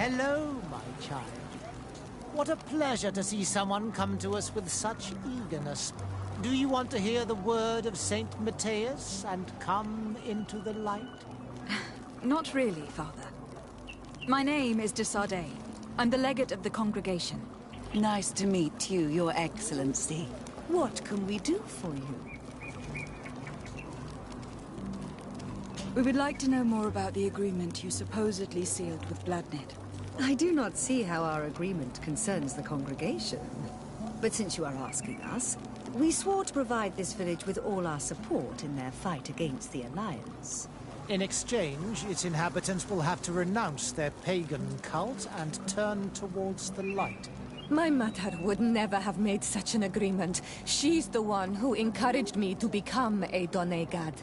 Hello, my child. What a pleasure to see someone come to us with such eagerness. Do you want to hear the word of Saint Matthias and come into the light? Not really, Father. My name is de Sardet. I'm the legate of the congregation. Nice to meet you, Your Excellency. What can we do for you? We would like to know more about the agreement you supposedly sealed with Bladnid. I do not see how our agreement concerns the congregation. But since you are asking us, we swore to provide this village with all our support in their fight against the Alliance. In exchange, its inhabitants will have to renounce their pagan cult and turn towards the light. My mother would never have made such an agreement. She's the one who encouraged me to become a Donegad.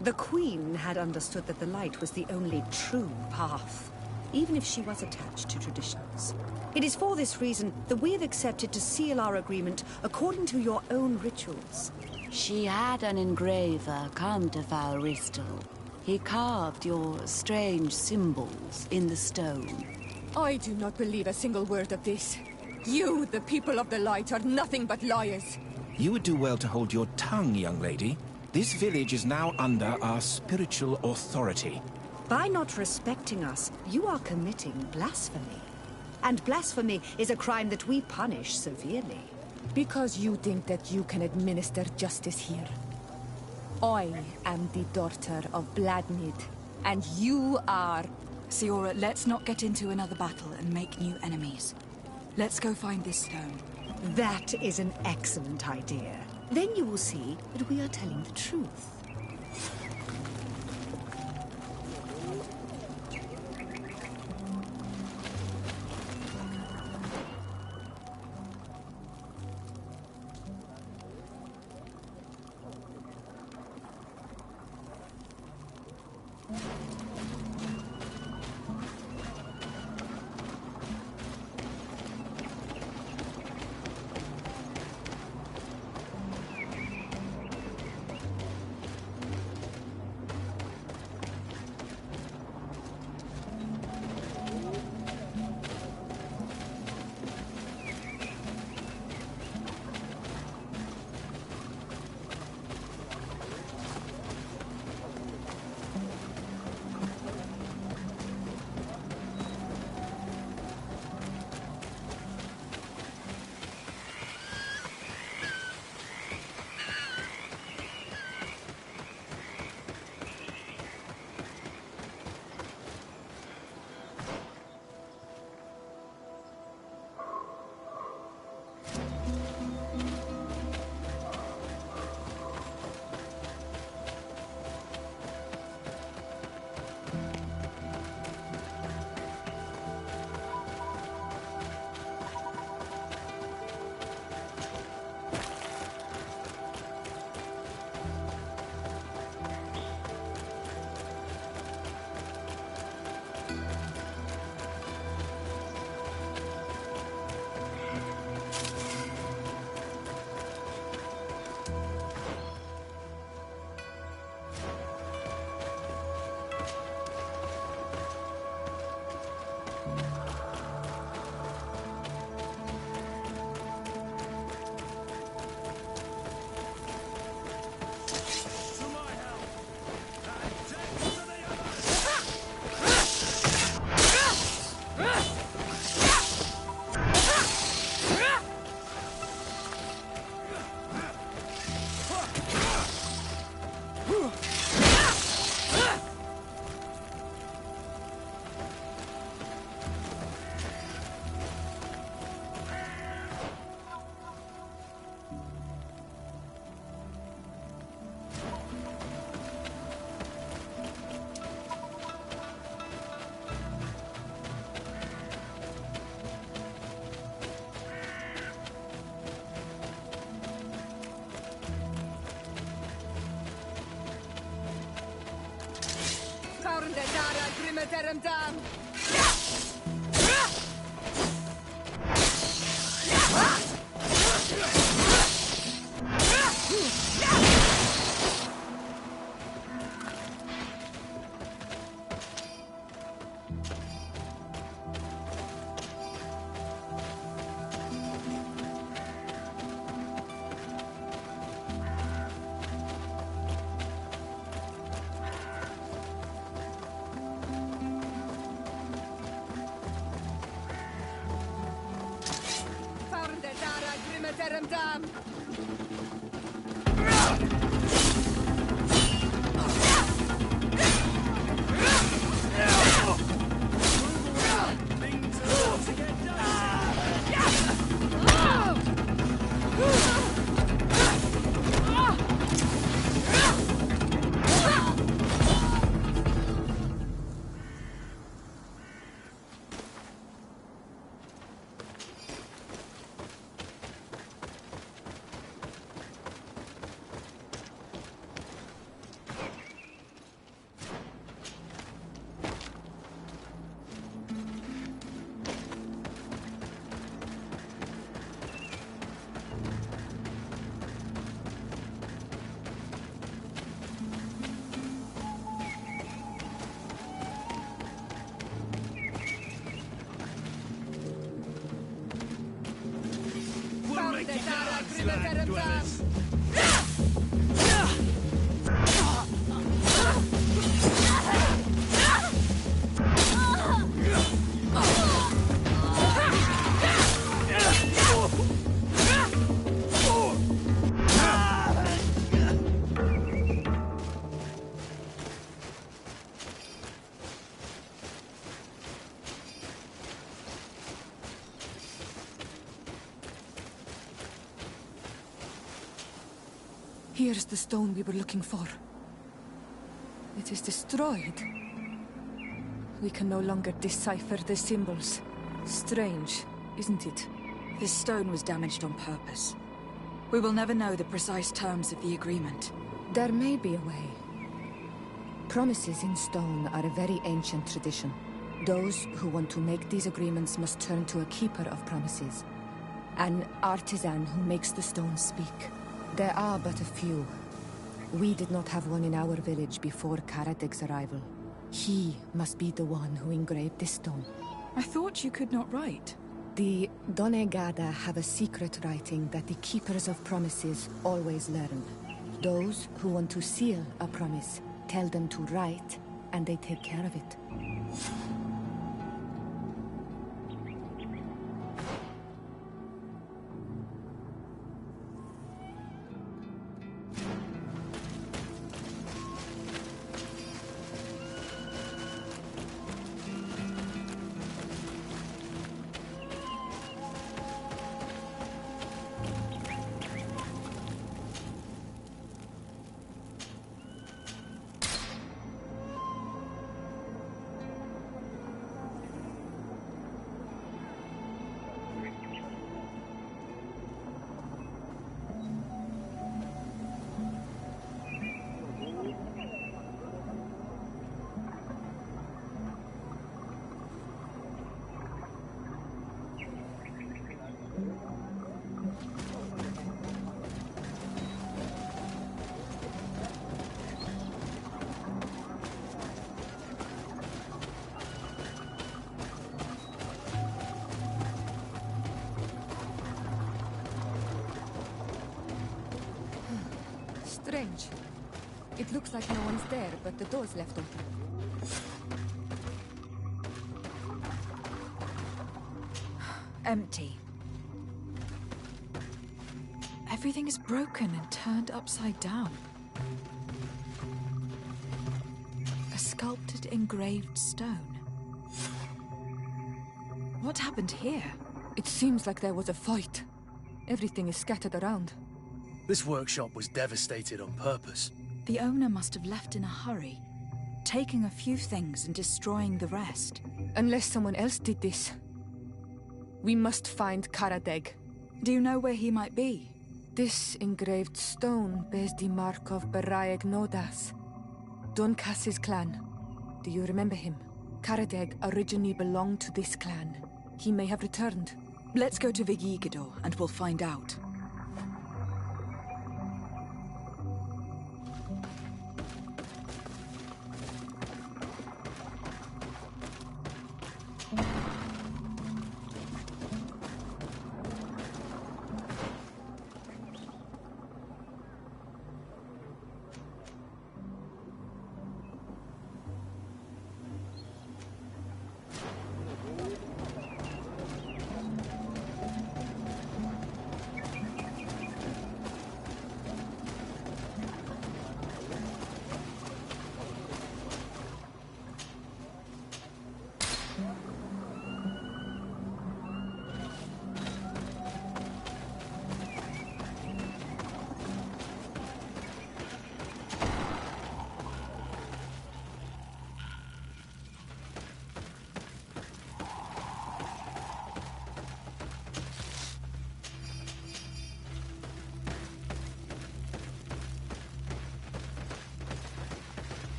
The Queen had understood that the light was the only true path, even if she was attached to traditions. It is for this reason that we have accepted to seal our agreement according to your own rituals. She had an engraver come to Falristal. He carved your strange symbols in the stone. I do not believe a single word of this. You, the people of the light, are nothing but liars. You would do well to hold your tongue, young lady. This village is now under our spiritual authority. By not respecting us, you are committing blasphemy. And blasphemy is a crime that we punish severely. Because you think that you can administer justice here. I am the daughter of Bladnid, and you are... Siora, let's not get into another battle and make new enemies. Let's go find this stone. That is an excellent idea. Then you will see that we are telling the truth. Grimeterem dam! Here's the stone we were looking for. It is destroyed. We can no longer decipher the symbols. Strange, isn't it? This stone was damaged on purpose. We will never know the precise terms of the agreement. There may be a way. Promises in stone are a very ancient tradition. Those who want to make these agreements must turn to a keeper of promises. An artisan who makes the stone speak. There are but a few. We did not have one in our village before Karadeg's arrival. He must be the one who engraved this stone. I thought you could not write. The Donegada have a secret writing that the keepers of promises always learn. Those who want to seal a promise tell them to write, and they take care of it. Strange. It looks like no one's there, but the door's left open. Empty. Everything is broken and turned upside down. A sculpted, engraved stone. What happened here? It seems like there was a fight. Everything is scattered around. This workshop was devastated on purpose. The owner must have left in a hurry, taking a few things and destroying the rest. Unless someone else did this. We must find Karadeg. Do you know where he might be? This engraved stone bears the mark of Baraeg Nodas, Doncass's clan. Do you remember him? Karadeg originally belonged to this clan. He may have returned. Let's go to Vigigidor and we'll find out.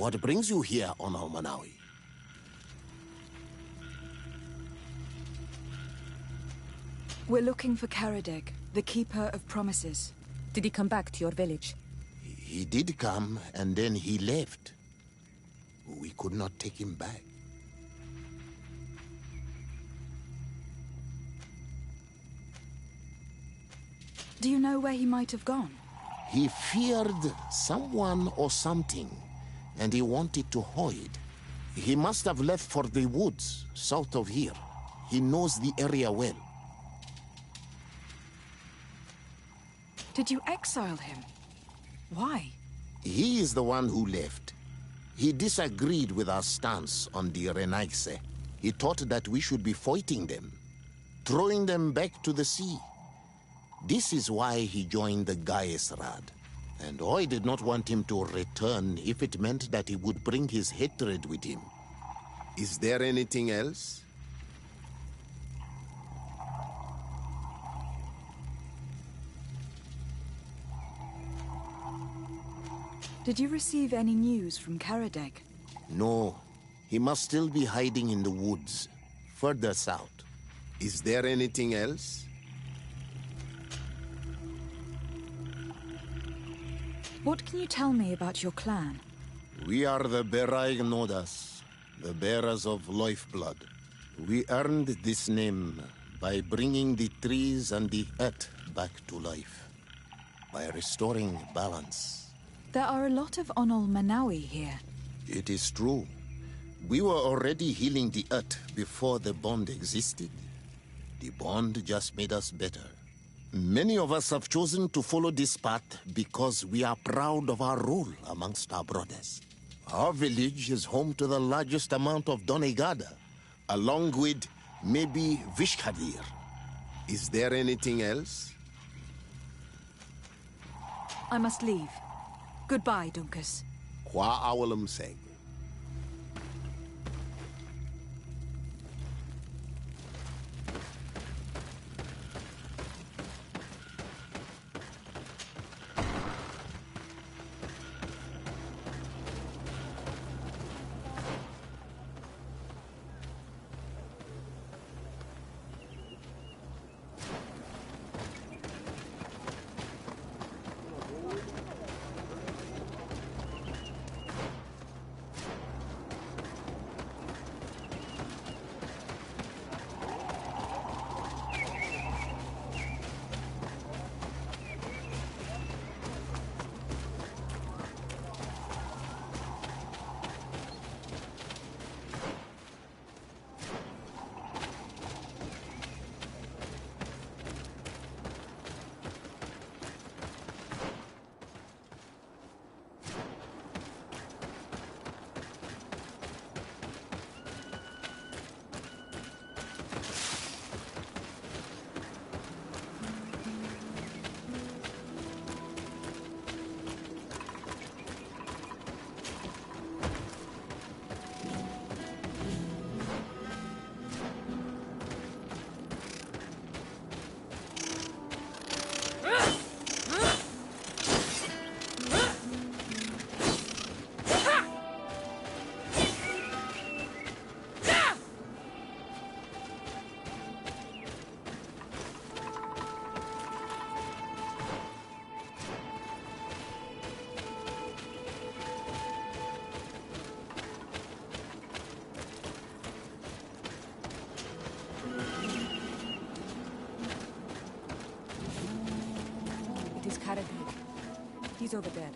What brings you here on Almanawi? We're looking for Karadeg, the Keeper of Promises. Did he come back to your village? He did come, and then he left. We could not take him back. Do you know where he might have gone? He feared someone or something, and he wanted to hide. He must have left for the woods, south of here. He knows the area well. Did you exile him? Why? He is the one who left. He disagreed with our stance on the Renaigse. He thought that we should be fighting them, throwing them back to the sea. This is why he joined the Gaesrad. And I did not want him to return if it meant that he would bring his hatred with him. Is there anything else? Did you receive any news from Karadeg? No. He must still be hiding in the woods, further south. Is there anything else? What can you tell me about your clan? We are the Berai Nodas, the bearers of lifeblood. We earned this name by bringing the trees and the earth back to life, by restoring balance. There are a lot of Onol Manawi here. It is true. We were already healing the earth before the bond existed. The bond just made us better. Many of us have chosen to follow this path because we are proud of our role amongst our brothers. Our village is home to the largest amount of Donegada, along with maybe Vishkadir. Is there anything else? I must leave. Goodbye, Dunkus. Qua awalum seg. He's over there.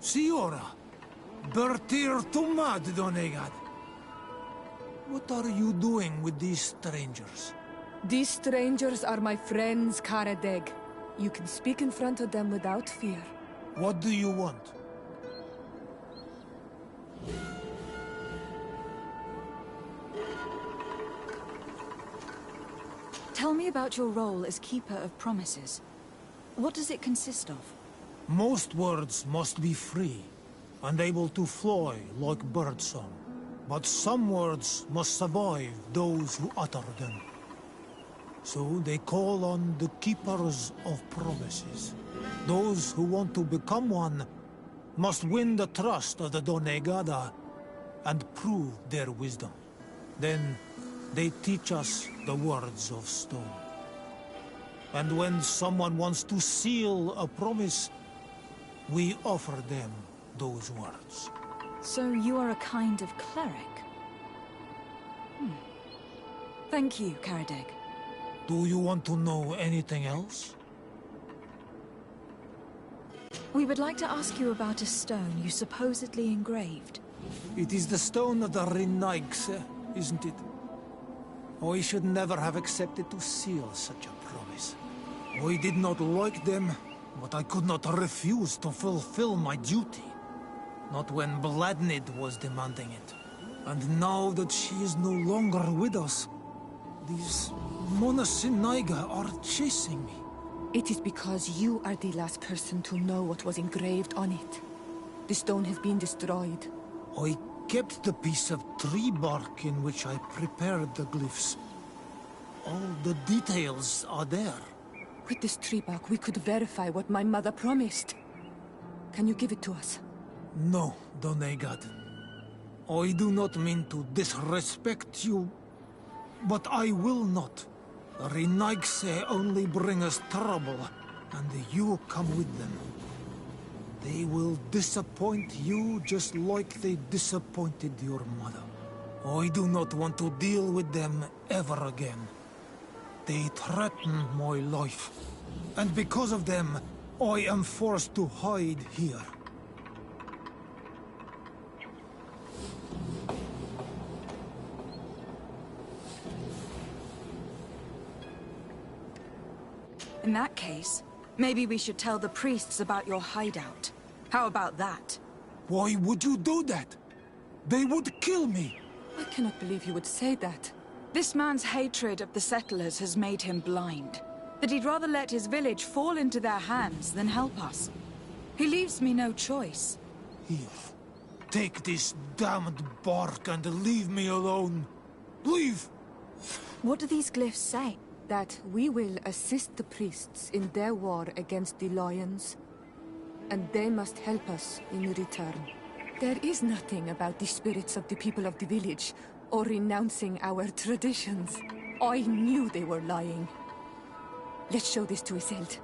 Siora, Bertir Tumad Donegad. What are you doing with these strangers? These strangers are my friends, Karadeg. You can speak in front of them without fear. What do you want? Tell me about your role as Keeper of Promises. What does it consist of? Most words must be free, and able to fly like birdsong. But some words must survive those who utter them. So they call on the Keepers of Promises. Those who want to become one must win the trust of the Donegada and prove their wisdom. Then they teach us the words of stone. And when someone wants to seal a promise, we offer them those words. So you are a kind of cleric? Thank you, Karadeg. Do you want to know anything else? We would like to ask you about a stone you supposedly engraved. It is the stone of the Renaigse, isn't it? I should never have accepted to seal such a promise. I did not like them, but I could not refuse to fulfill my duty. Not when Bladnid was demanding it. And now that she is no longer with us, these Monasinaiga are chasing me. It is because you are the last person to know what was engraved on it. The stone has been destroyed. I kept the piece of tree bark in which I prepared the glyphs. All the details are there. With this tree bark, we could verify what my mother promised. Can you give it to us? No, Donegad. I do not mean to disrespect you, but I will not. Renaigse only bring us trouble, and you come with them. They will disappoint you just like they disappointed your mother. I do not want to deal with them ever again. They threaten my life, and because of them, I am forced to hide here. In that case, maybe we should tell the priests about your hideout. How about that? Why would you do that? They would kill me. I cannot believe you would say that. This man's hatred of the settlers has made him blind. That he'd rather let his village fall into their hands than help us. He leaves me no choice. Here, take this damned bark and leave me alone. Leave! What do these glyphs say? That we will assist the priests in their war against the lions, and they must help us in return. There is nothing about the spirits of the people of the village, or renouncing our traditions. I knew they were lying. Let's show this to Iselt.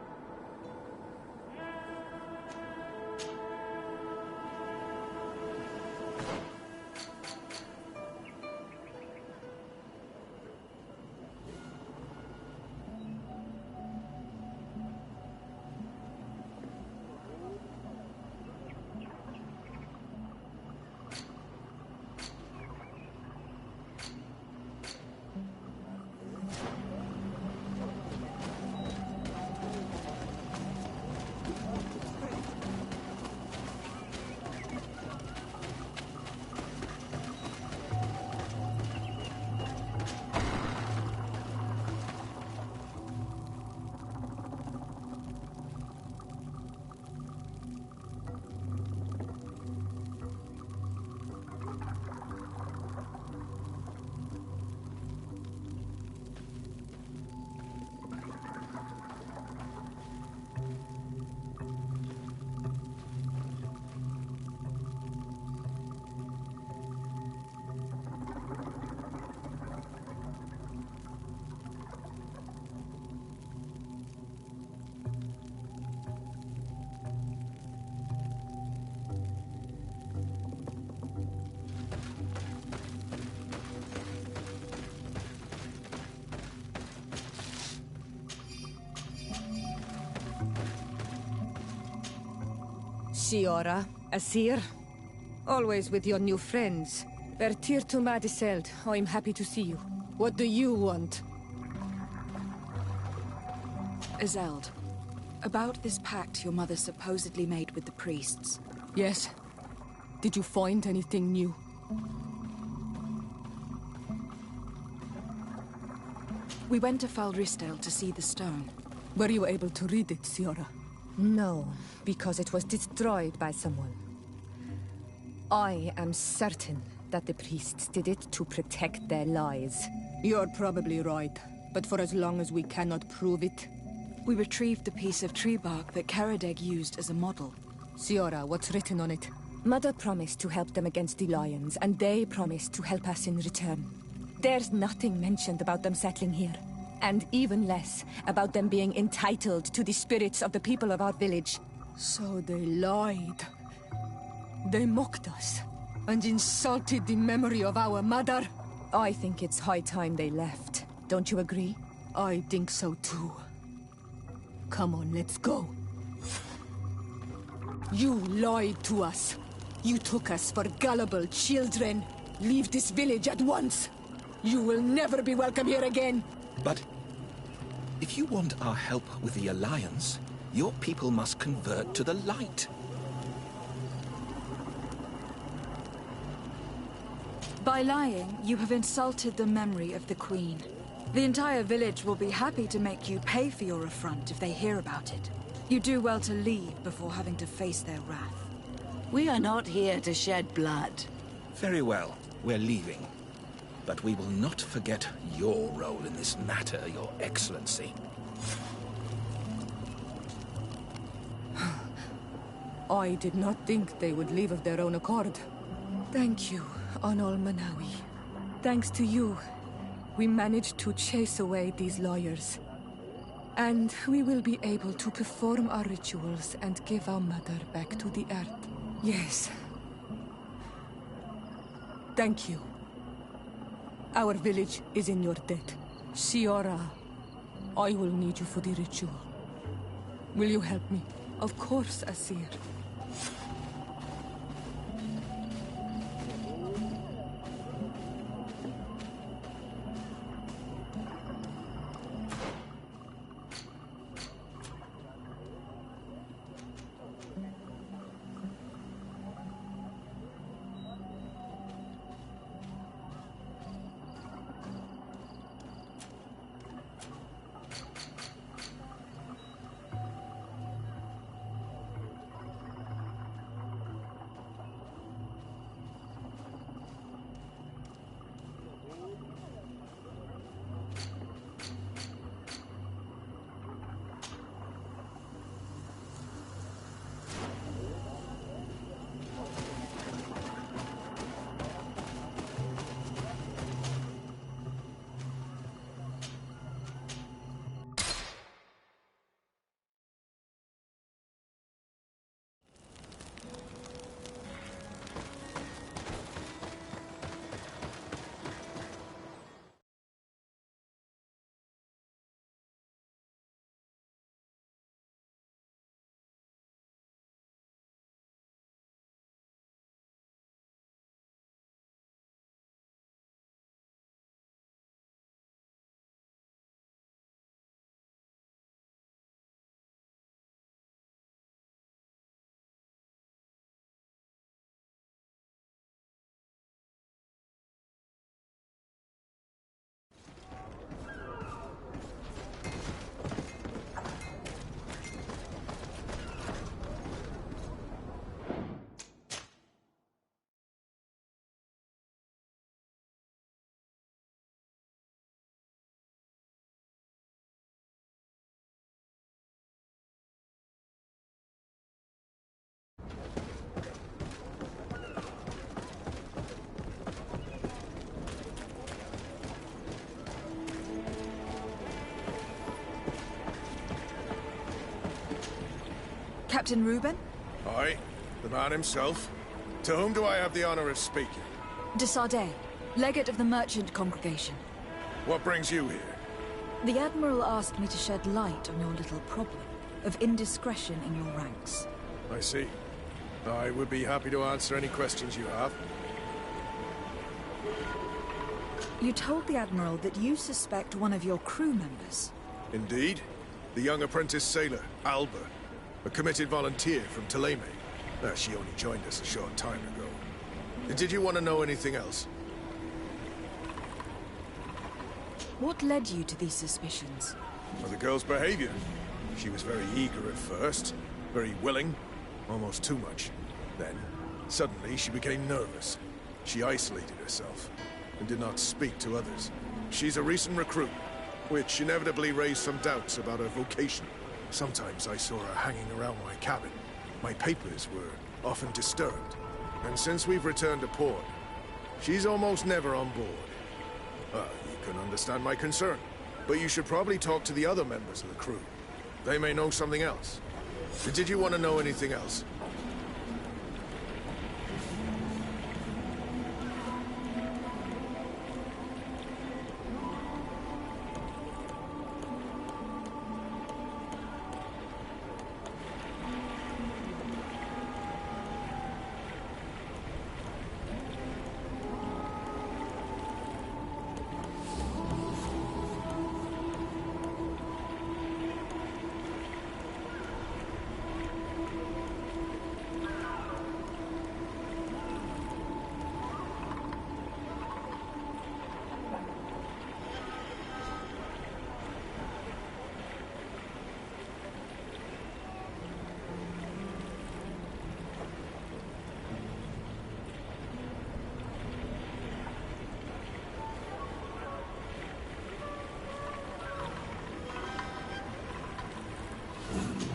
Siora, Asir, always with your new friends. Vertir to Madiseld, I'm happy to see you. What do you want? Iselt, about this pact your mother supposedly made with the priests. Yes. Did you find anything new? We went to Falristel to see the stone. Were you able to read it, Siora? No, because it was destroyed by someone. I am certain that the priests did it to protect their lies. You're probably right. but for as long as we cannot prove it. We retrieved the piece of tree bark that Karadeg used as a model. Siora, what's written on it? Mother promised to help them against the lions, and they promised to help us in return. There's nothing mentioned about them settling here, and even less about them being entitled to the spirits of the people of our village. So they lied. They mocked us, and insulted the memory of our mother. I think it's high time they left. Don't you agree? I think so too. Come on, let's go. You lied to us. You took us for gullible children. Leave this village at once. You will never be welcome here again. But if you want our help with the Alliance, your people must convert to the light. By lying, you have insulted the memory of the Queen. The entire village will be happy to make you pay for your affront if they hear about it. You do well to leave before having to face their wrath. We are not here to shed blood. Very well, we're leaving. But we will not forget your role in this matter, Your Excellency. I did not think they would leave of their own accord. Thank you, Anol Manawi. Thanks to you, we managed to chase away these lawyers. And we will be able to perform our rituals and give our mother back to the earth. Yes. Thank you. Our village is in your debt. Siora, I will need you for the ritual. Will you help me? Of course, Asir. Captain Reuben? Aye, the man himself. To whom do I have the honor of speaking? De Sardet, legate of the merchant congregation. What brings you here? The Admiral asked me to shed light on your little problem of indiscretion in your ranks. I see. I would be happy to answer any questions you have. You told the Admiral that you suspect one of your crew members. Indeed. The young apprentice sailor, Alba. A committed volunteer from Thélème. She only joined us a short time ago. Did you want to know anything else? What led you to these suspicions? Well, the girl's behavior. She was very eager at first, very willing, almost too much. Then, suddenly, she became nervous. She isolated herself, and did not speak to others. She's a recent recruit. which inevitably raised some doubts about her vocation. Sometimes I saw her hanging around my cabin. My papers were often disturbed. And since we've returned to port, she's almost never on board. You can understand my concern, but you should probably talk to the other members of the crew. They may know something else. Did you want to know anything else?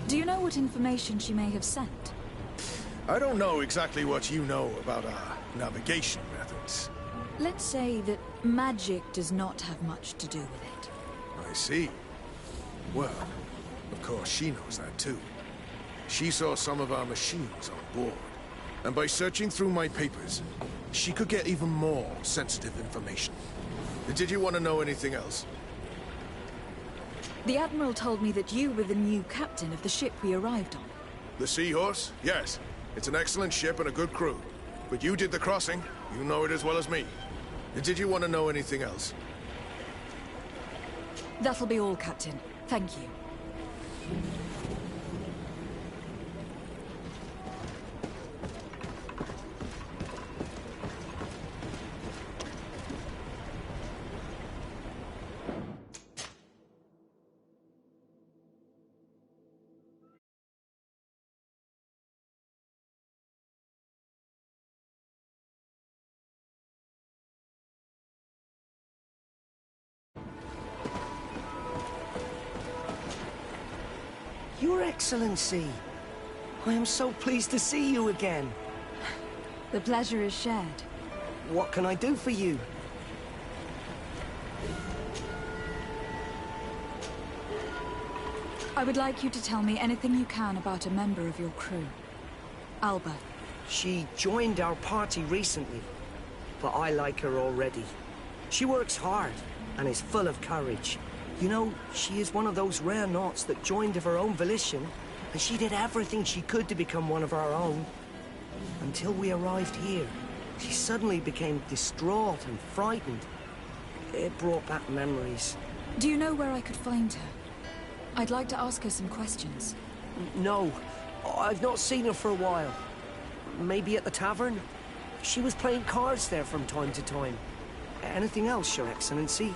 Do you know what information she may have sent? I don't know exactly what you know about our navigation methods. Let's say that magic does not have much to do with it. I see. Well, of course she knows that too. She saw some of our machines on board. And by searching through my papers, she could get even more sensitive information. Did you want to know anything else? The Admiral told me that you were the new captain of the ship we arrived on. The Seahorse? Yes. It's an excellent ship and a good crew. But you did the crossing. You know it as well as me. Did you want to know anything else? That'll be all, Captain. Thank you. Your Excellency, I am so pleased to see you again. The pleasure is shared. What can I do for you? I would like you to tell me anything you can about a member of your crew. Alba. She joined our party recently, but I like her already. She works hard and is full of courage. You know, she is one of those rare knots that joined of her own volition, and she did everything she could to become one of our own. Until we arrived here, she suddenly became distraught and frightened. It brought back memories. Do you know where I could find her? I'd like to ask her some questions. No, I've not seen her for a while. Maybe at the tavern? She was playing cards there from time to time. Anything else, Your Excellency?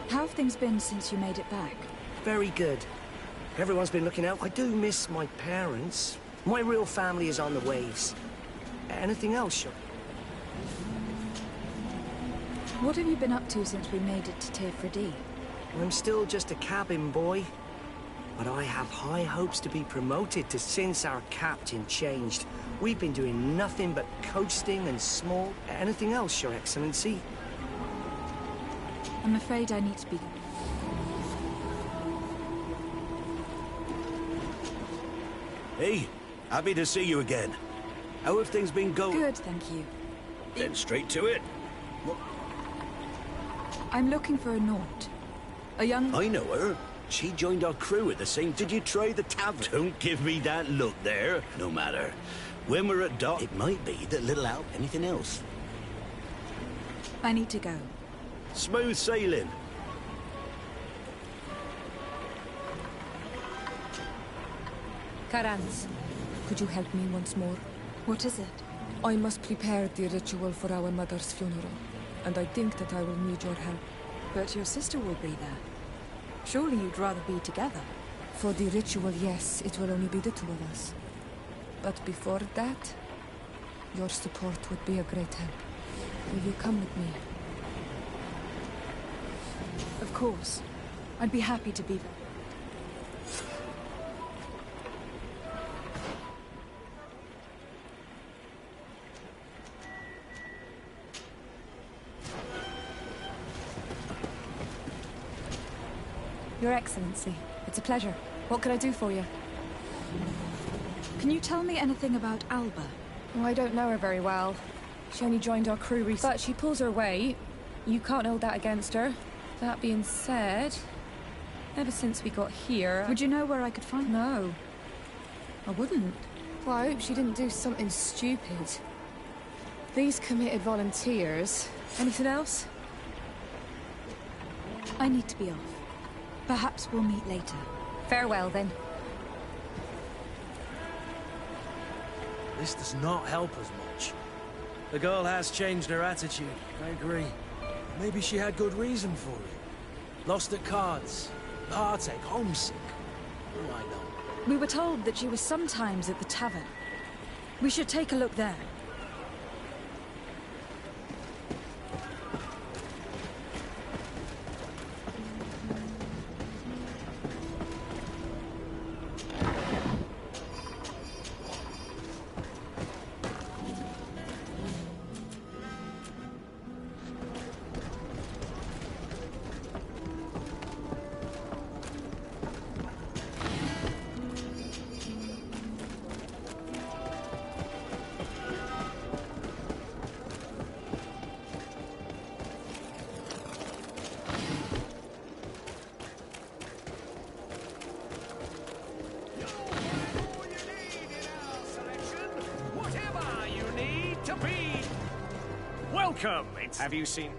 How have things been since you made it back? Very good. Everyone's been looking out. I do miss my parents. My real family is on the waves. Anything else, Your? What have you been up to since we made it to Tefredi? I'm still just a cabin boy. But I have high hopes to be promoted to since our captain changed. We've been doing nothing but coasting and small. Anything else, Your Excellency? I'm afraid I need to be... Hey, happy to see you again. How have things been going? Good, thank you. Then straight to it. What? I'm looking for a Naut. A young... I know her. She joined our crew at the same... Did you try the tavern? Don't give me that look there. No matter. When we're at dock, it might be that little Alp... Anything else? I need to go. Smooth sailing. Karans, could you help me once more? What is it? I must prepare the ritual for our mother's funeral, and I think that I will need your help. But your sister will be there. Surely you'd rather be together. For the ritual, yes, it will only be the two of us. But before that, your support would be a great help. Will you come with me? Of course. I'd be happy to be there. Your Excellency, it's a pleasure. What could I do for you? Can you tell me anything about Alba? Oh, I don't know her very well. She only joined our crew recently. But she pulls her weight. You can't hold that against her. That being said, ever since we got here... Would you know where I could find her? No. I wouldn't. Well, I hope she didn't do something stupid. These committed volunteers. Anything else? I need to be off. Perhaps we'll meet later. Farewell, then. This does not help us much. The girl has changed her attitude, I agree. Maybe she had good reason for it. Lost at cards, heartache, homesick. Oh, I know. We were told that she was sometimes at the tavern. We should take a look there. Welcome! Have you seen...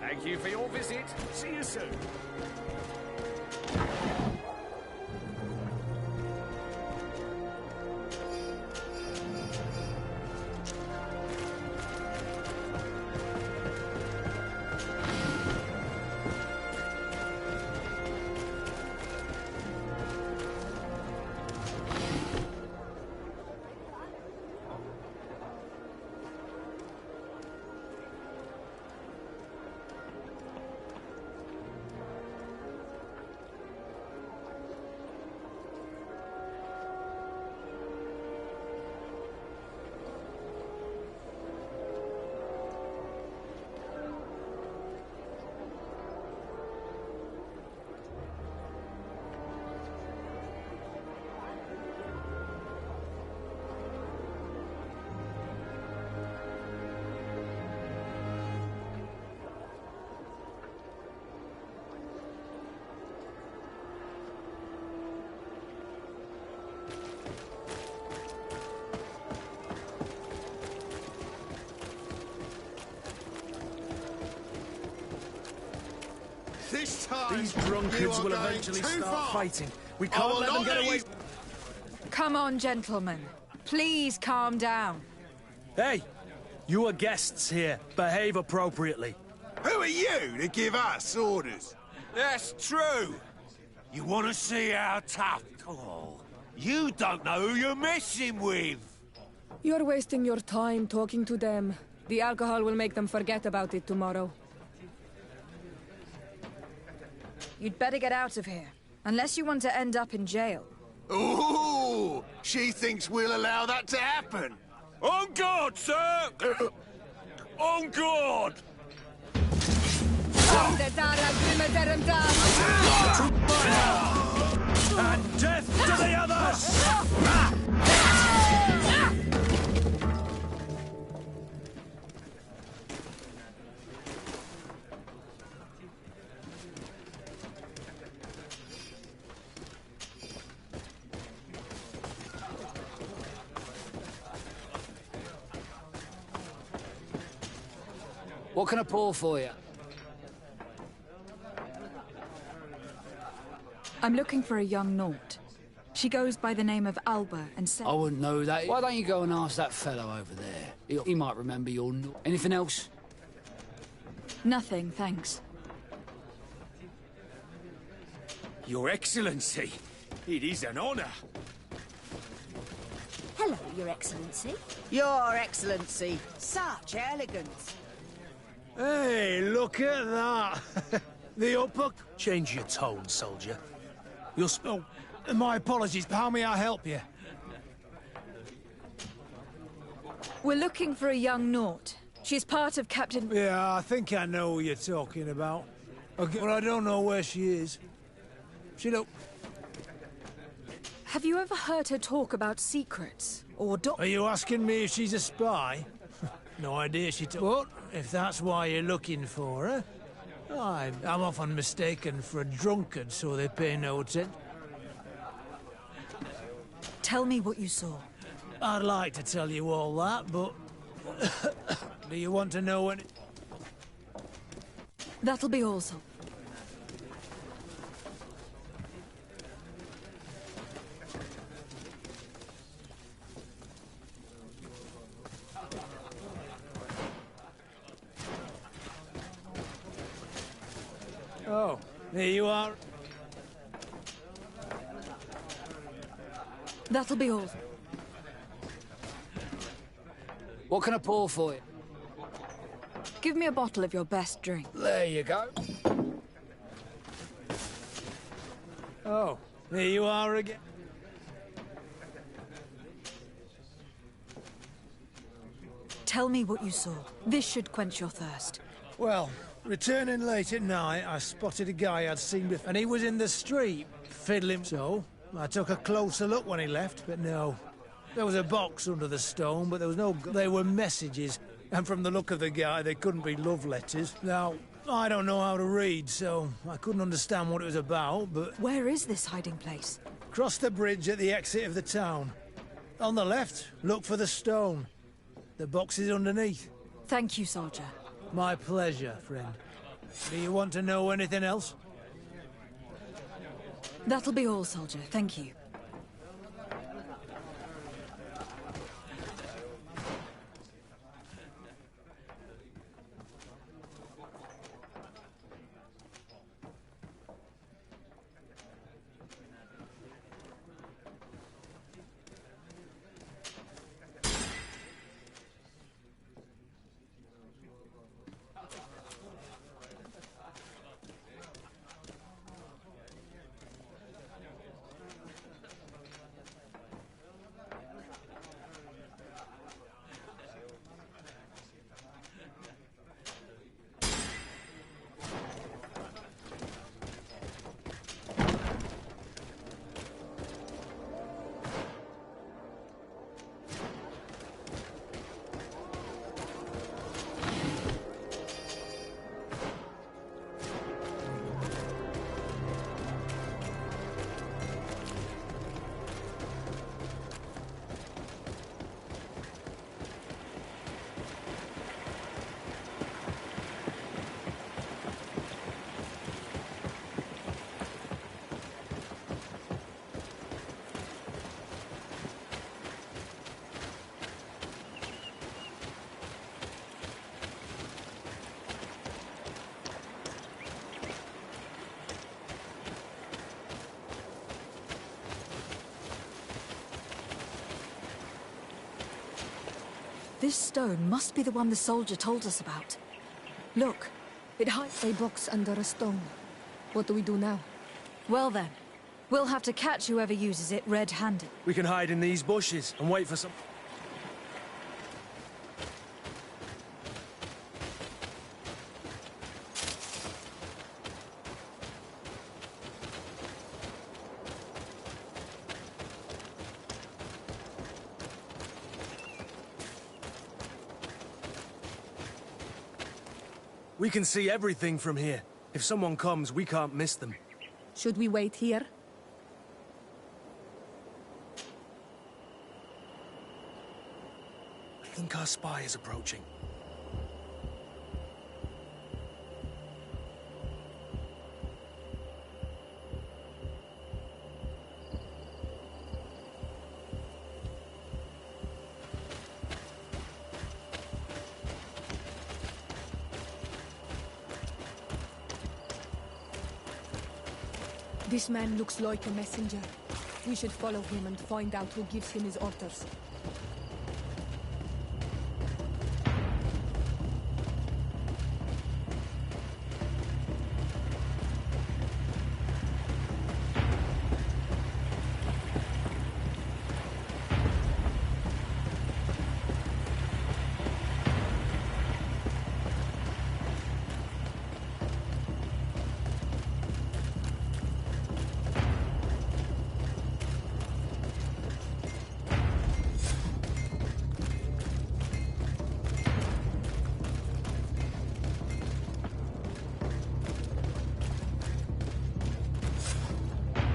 Thank you for your visit. See you soon. This time, these drunkards will eventually start fighting. We can't let them get away. Come on, gentlemen. Please calm down. Hey, you are guests here. Behave appropriately. Who are you to give us orders? That's true. You want to see how tough? Oh, you don't know who you're messing with. You're wasting your time talking to them. The alcohol will make them forget about it tomorrow. You'd better get out of here. Unless you want to end up in jail. Ooh! She thinks we'll allow that to happen. On guard, sir! On guard! And death to the others! What can I pour for you? I'm looking for a young Naut. She goes by the name of Alba and said... I wouldn't know that. Why don't you go and ask that fellow over there? He might remember your... Anything else? Nothing, thanks. Your Excellency, it is an honor. Hello, Your Excellency. Your Excellency, such elegance. Hey, look at that. The upper... Change your tone, soldier. You'll oh, my apologies. How may I help you? We're looking for a young Naut. She's part of Captain... Yeah, I think I know who you're talking about. Okay, but I don't know where she is. She don't... Have you ever heard her talk about secrets? Or Are you asking me if she's a spy? No idea she But if that's why you're looking for her, I'm often mistaken for a drunkard, so they pay no attention. Tell me what you saw. I'd like to tell you all that, but... Do you want to know when... That'll be all, sir. Oh, there you are. That'll be all. What can I pour for you? Give me a bottle of your best drink. There you go. Oh, there you are again. Tell me what you saw. This should quench your thirst. Well, returning late at night, I spotted a guy I'd seen before, and he was in the street, fiddling. So, I took a closer look when he left, but no. There was a box under the stone, but there was no... They were messages, and from the look of the guy, they couldn't be love letters. Now, I don't know how to read, so I couldn't understand what it was about, but... Where is this hiding place? Cross the bridge at the exit of the town. On the left, look for the stone. The box is underneath. Thank you, soldier. My pleasure, friend. Do you want to know anything else? That'll be all, soldier. Thank you. This stone must be the one the soldier told us about. Look, it hides a box under a stone. What do we do now? Well then, we'll have to catch whoever uses it red-handed. We can hide in these bushes and wait for some... We can see everything from here. If someone comes, we can't miss them. Should we wait here? I think our spy is approaching. This man looks like a messenger. We should follow him and find out who gives him his orders.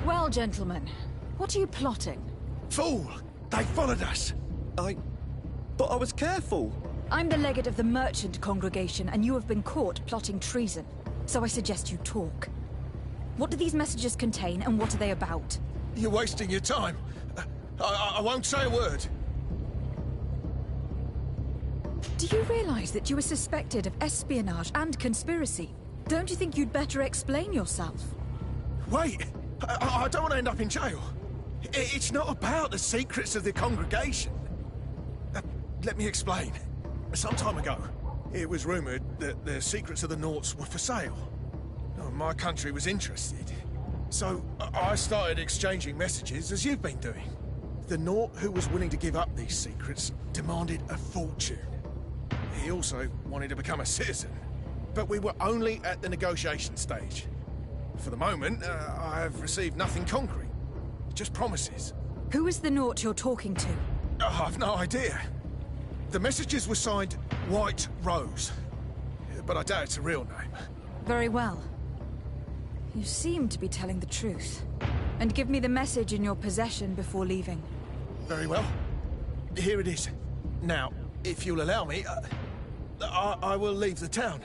Well, gentlemen, what are you plotting? Fool! They followed us! But I was careful! I'm the legate of the merchant congregation, and you have been caught plotting treason. So I suggest you talk. What do these messages contain, and what are they about? You're wasting your time. I won't say a word. Do you realize that you are suspected of espionage and conspiracy? Don't you think you'd better explain yourself? Wait! I don't want to end up in jail. It's not about the secrets of the congregation. Let me explain. Some time ago, it was rumored that the secrets of the Nauts were for sale. My country was interested. So I started exchanging messages as you've been doing. The Naut who was willing to give up these secrets demanded a fortune. He also wanted to become a citizen. But we were only at the negotiation stage. For the moment, I have received nothing concrete. Just promises. Who is the Naut you're talking to? I've no idea. The messages were signed White Rose. But I doubt it's a real name. Very well. You seem to be telling the truth. And give me the message in your possession before leaving. Very well. Here it is. Now, if you'll allow me, I will leave the town.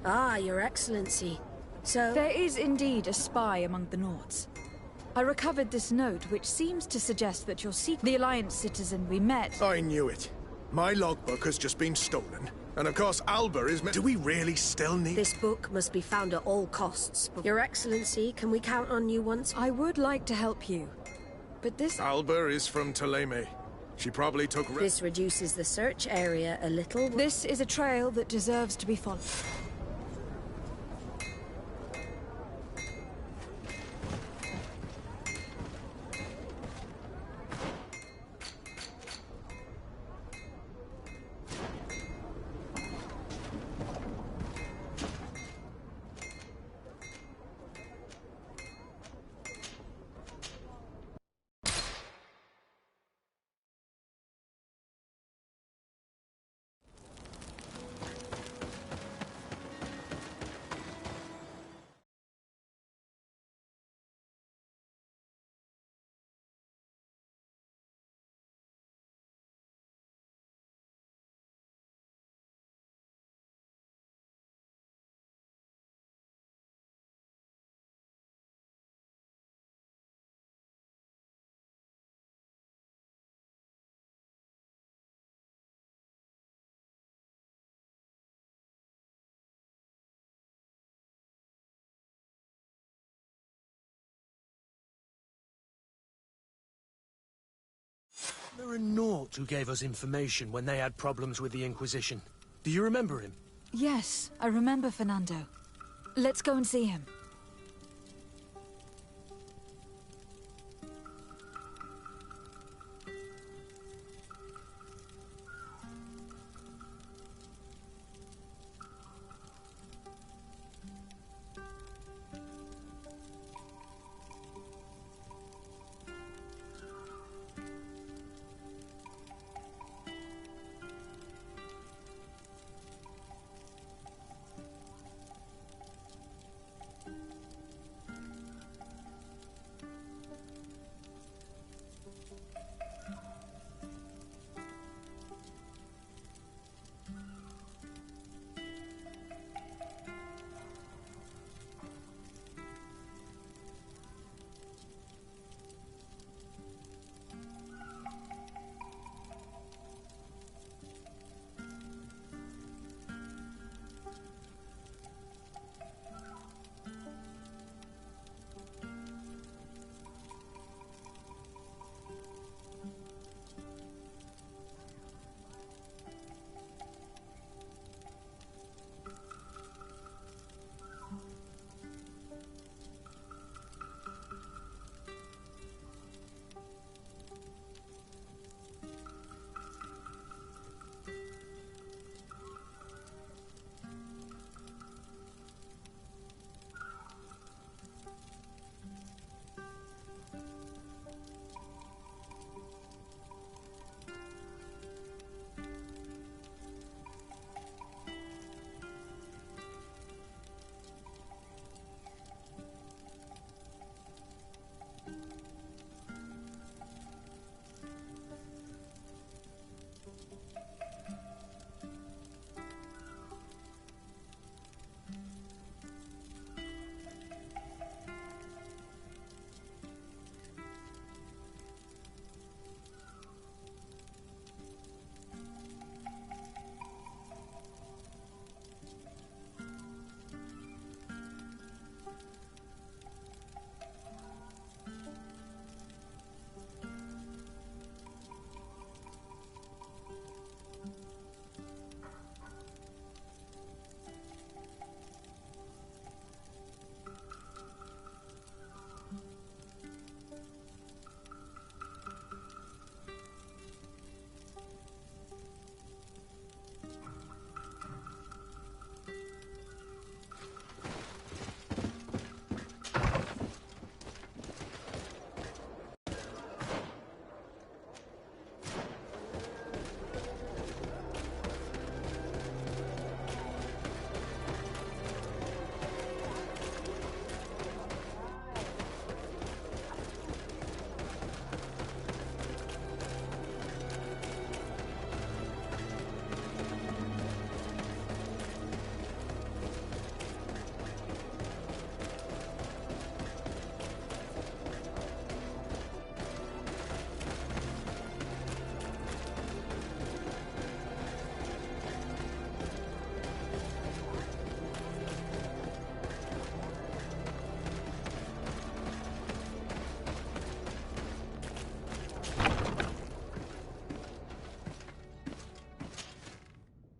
Ah, Your Excellency. So... There is indeed a spy among the Nauts. I recovered this note, which seems to suggest that you're seeking the Alliance citizen we met. I knew it. My logbook has just been stolen. And of course, Alba is... Do we really still need... This book must be found at all costs. Your Excellency, can we count on you once? I would like to help you. But this... Alba is from Ptolemy. She probably took... This reduces the search area a little. This is a trail that deserves to be followed. There are Nauts who gave us information when they had problems with the Inquisition. Do you remember him? Yes, I remember Fernando. Let's go and see him.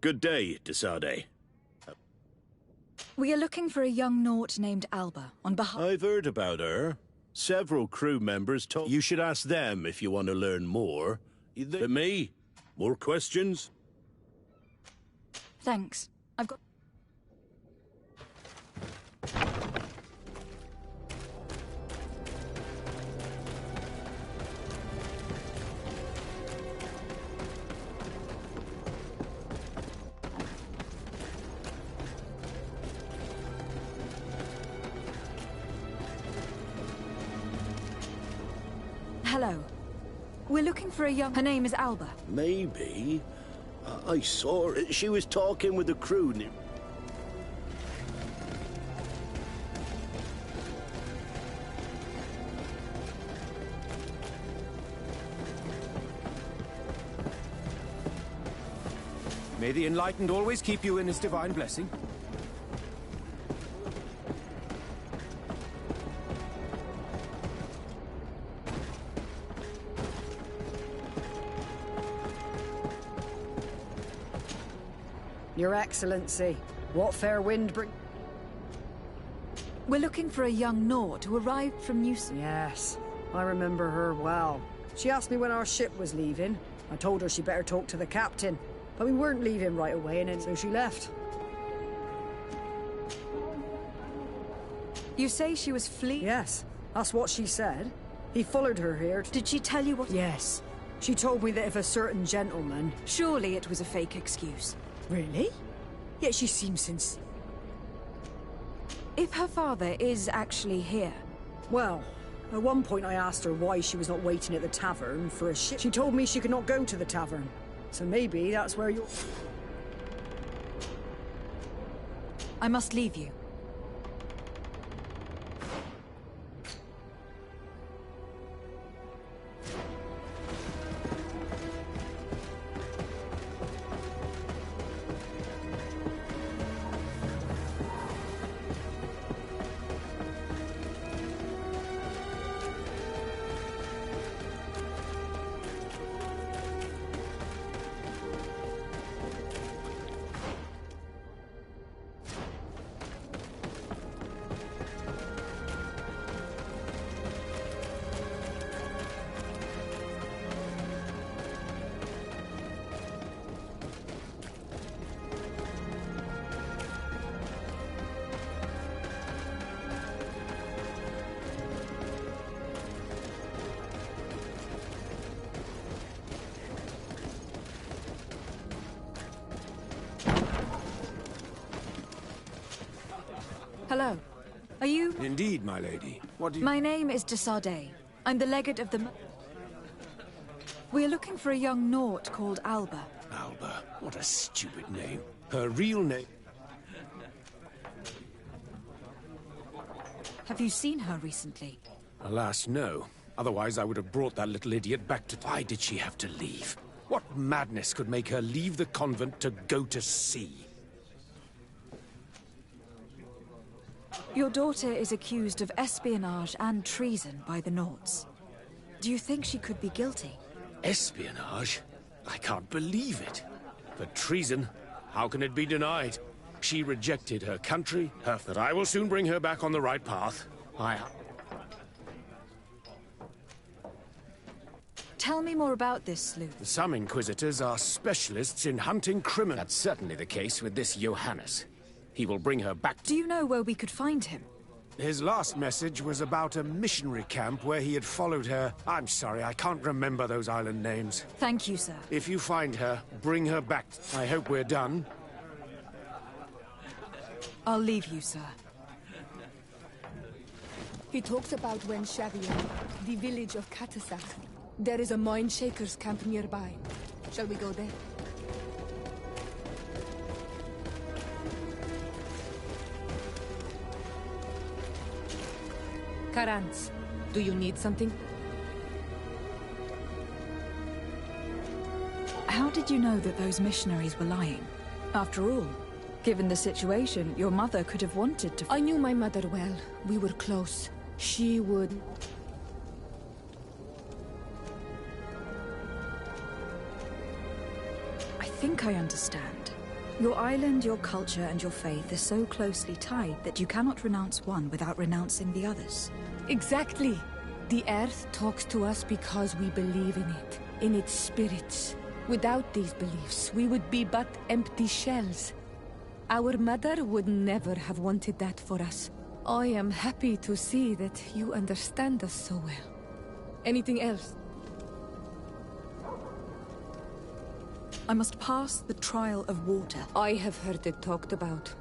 Good day, Desade. We are looking for a young Naut named Alba on behalf... I've heard about her. Several crew members told you should ask them if you want to learn more. To me? More questions? Thanks. I've got... Hello. We're looking for a young... Her name is Alba. Maybe. I saw her. She was talking with the crew. May the Enlightened always keep you in his divine blessing. Your Excellency, what fair wind bring... We're looking for a young Naut who arrived from New... Yes, I remember her well. She asked me when our ship was leaving. I told her she better talk to the captain. But we weren't leaving right away, and so she left. You say she was fleeing? Yes, that's what she said. He followed her here. Did she tell you what... Yes. She told me that if a certain gentleman... Surely it was a fake excuse. Really? Yet she seems sincere. If her father is actually here... Well, at one point I asked her why she was not waiting at the tavern for a ship. She told me she could not go to the tavern. So maybe that's where you're... I must leave you. Hello. Are you... Indeed, my lady. What do you... My name is Desade. I'm the legate of the... We're looking for a young Naut called Alba. Alba. What a stupid name. Her real name... Have you seen her recently? Alas, no. Otherwise, I would have brought that little idiot back to... Why did she have to leave? What madness could make her leave the convent to go to sea? Your daughter is accused of espionage and treason by the Nauts. Do you think she could be guilty? Espionage? I can't believe it. For treason, how can it be denied? She rejected her country, but I will soon bring her back on the right path. Tell me more about this sleuth. Some Inquisitors are specialists in hunting criminals. That's certainly the case with this Johannes. He will bring her back. Do you know where we could find him? His last message was about a missionary camp where he had followed her. I'm sorry, I can't remember those island names. Thank you, sir. If you find her, bring her back. I hope we're done. I'll leave you, sir. He talks about when Shavian, the village of Katasak. There is a mine shaker's camp nearby. Shall we go there? Karans, do you need something? How did you know that those missionaries were lying? After all, given the situation, your mother could have wanted to... I knew my mother well. We were close. She would... I think I understand. Your island, your culture, and your faith are so closely tied that you cannot renounce one without renouncing the others. Exactly. The Earth talks to us because we believe in it, in its spirits. Without these beliefs, we would be but empty shells. Our mother would never have wanted that for us. I am happy to see that you understand us so well. Anything else? I must pass the trial of water. I have heard it talked about.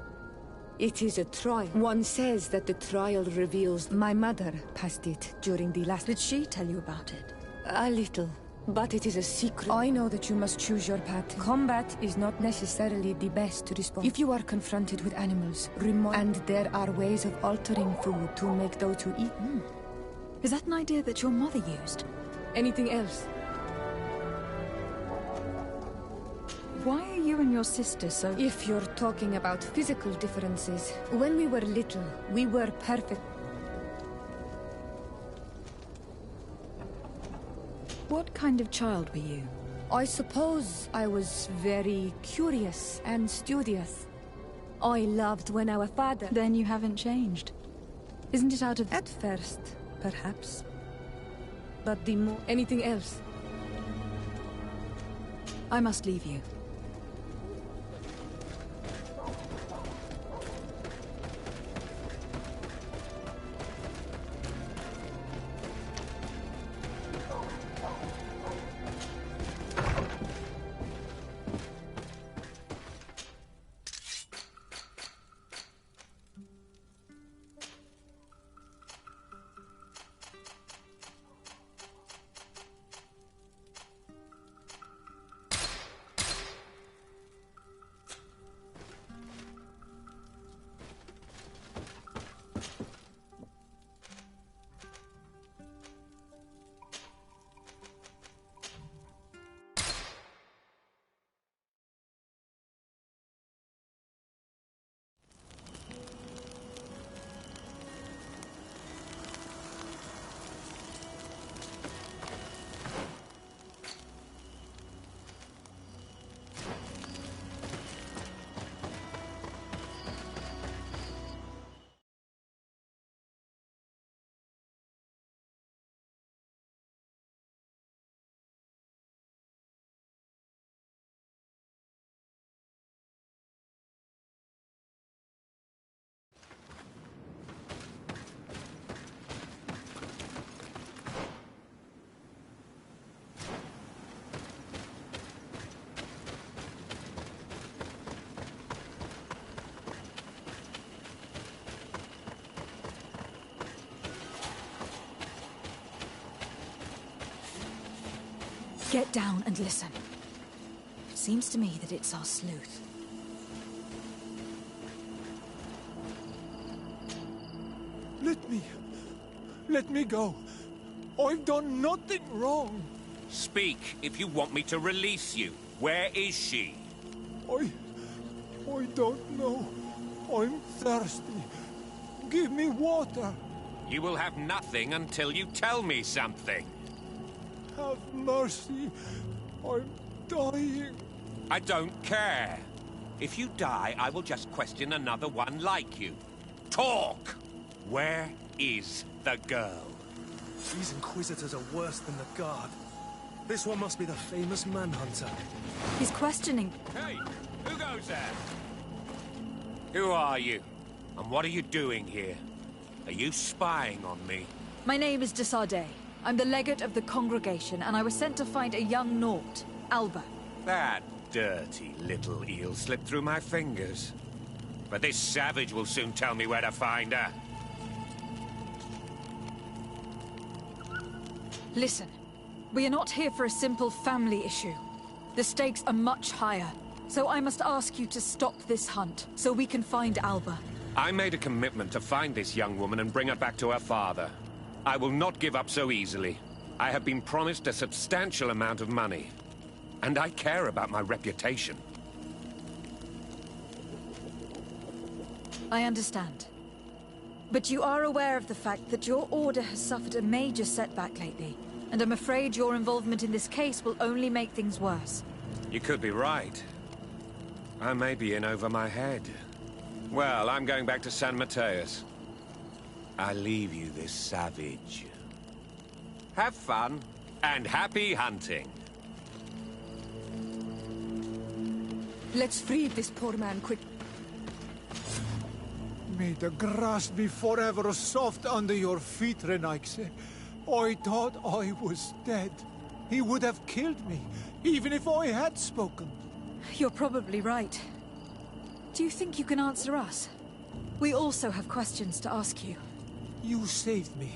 It is a trial. One says that the trial reveals my mother passed it during the last... Did she tell you about it? A little. But it is a secret. I know that you must choose your path. Combat is not necessarily the best response. If you are confronted with animals, and there are ways of altering food to make those who eat. Is that an idea that your mother used? Anything else? Why are you and your sister so... If you're talking about physical differences, when we were little, we were perfect. What kind of child were you? I suppose I was very curious and studious. I loved when our father... Then you haven't changed. Isn't it out of... At first, perhaps. But the more... Anything else? I must leave you. Get down and listen. It seems to me that it's our sleuth. Let me go. I've done nothing wrong. Speak if you want me to release you. Where is she? I don't know. I'm thirsty. Give me water. You will have nothing until you tell me something. Have mercy. I'm dying. I don't care. If you die, I will just question another one like you. Talk! Where is the girl? These Inquisitors are worse than the Guard. This one must be the famous Manhunter. He's questioning... Hey! Who goes there? Who are you? And what are you doing here? Are you spying on me? My name is Desardet. I'm the legate of the congregation, and I was sent to find a young Naut, Alba. That dirty little eel slipped through my fingers. But this savage will soon tell me where to find her. Listen, we are not here for a simple family issue. The stakes are much higher, so I must ask you to stop this hunt, so we can find Alba. I made a commitment to find this young woman and bring her back to her father. I will not give up so easily. I have been promised a substantial amount of money. And I care about my reputation. I understand. But you are aware of the fact that your order has suffered a major setback lately, and I'm afraid your involvement in this case will only make things worse. You could be right. I may be in over my head. Well, I'm going back to San Mateus. I leave you this savage. Have fun, and happy hunting. Let's free this poor man quick. May the grass be forever soft under your feet, Renaix. I thought I was dead. He would have killed me, even if I had spoken. You're probably right. Do you think you can answer us? We also have questions to ask you. You saved me.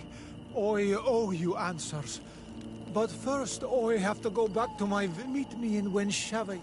I owe you answers. But first, I have to go back to my... Meet me in Wenshave.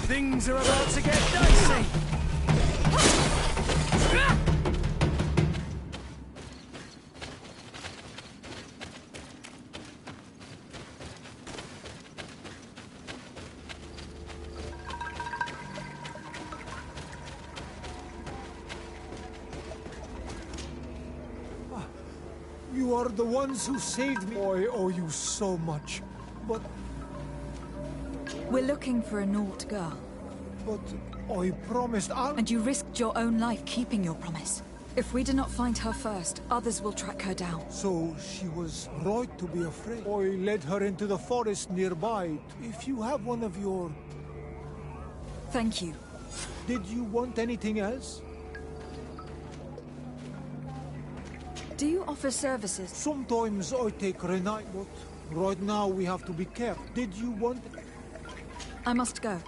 Things are about to get dicey. You are the ones who saved me. I owe you so much. But... We're looking for a Naut girl. But I promised I'll... And you risked your own life keeping your promise. If we do not find her first, others will track her down. So she was right to be afraid. I led her into the forest nearby. If you have one of your... Thank you. Did you want anything else? Do you offer services? Sometimes I take Renai, but right now we have to be careful. Did you want... I must go.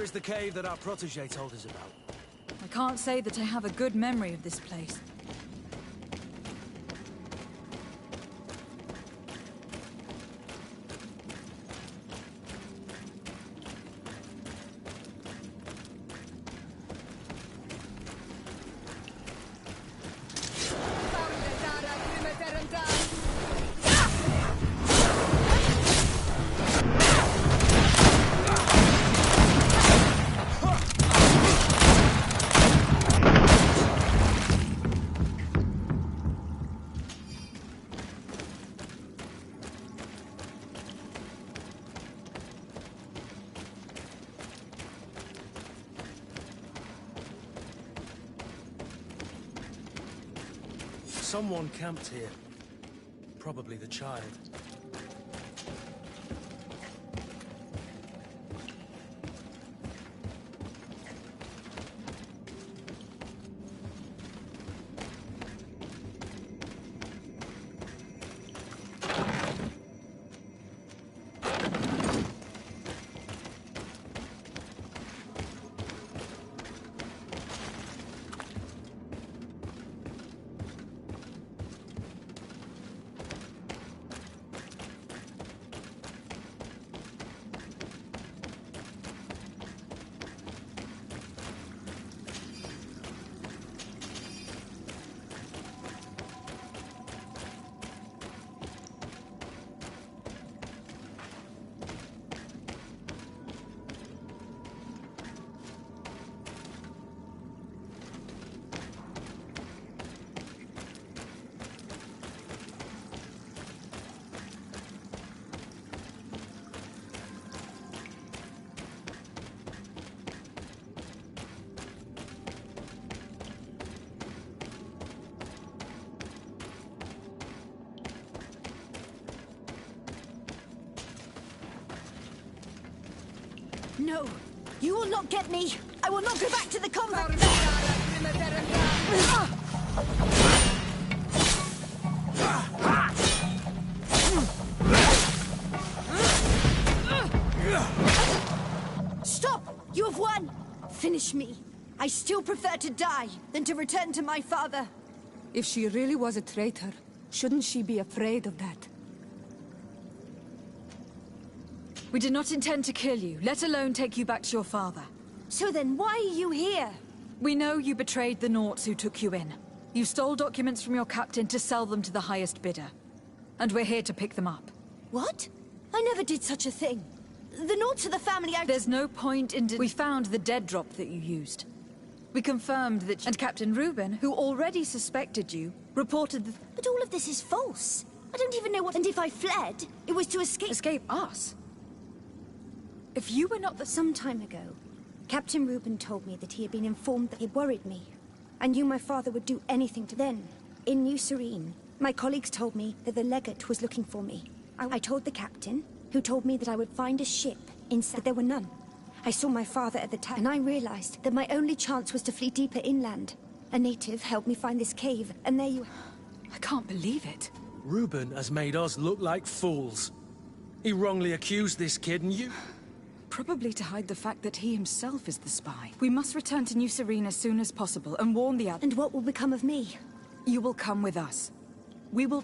is the cave that our protege told us about? I can't say that I have a good memory of this place. Someone camped here. Probably the child. No, you will not get me. I will not go back to the convent. Stop! You have won! Finish me. I still prefer to die than to return to my father. If she really was a traitor, shouldn't she be afraid of that? We did not intend to kill you, let alone take you back to your father. So then why are you here? We know you betrayed the Nauts who took you in. You stole documents from your captain to sell them to the highest bidder. And we're here to pick them up. What? I never did such a thing. The Nauts are the family I... There's no point in... We found the dead drop that you used. We confirmed that... And Captain Reuben, who already suspected you, reported that... But all of this is false. I don't even know what... And if I fled, it was to escape... Escape us? If you were not the... Some time ago, Captain Reuben told me that he had been informed that he worried me. I knew my father would do anything to... Then, in New Serene, my colleagues told me that the legate was looking for me. I told the captain, who told me that I would find a ship inside. But there were none. I saw my father at the time, and I realized that my only chance was to flee deeper inland. A native helped me find this cave, and there you... I can't believe it. Reuben has made us look like fools. He wrongly accused this kid, and you... Probably to hide the fact that he himself is the spy. We must return to New Serene as soon as possible and warn the others. And what will become of me? You will come with us. We will...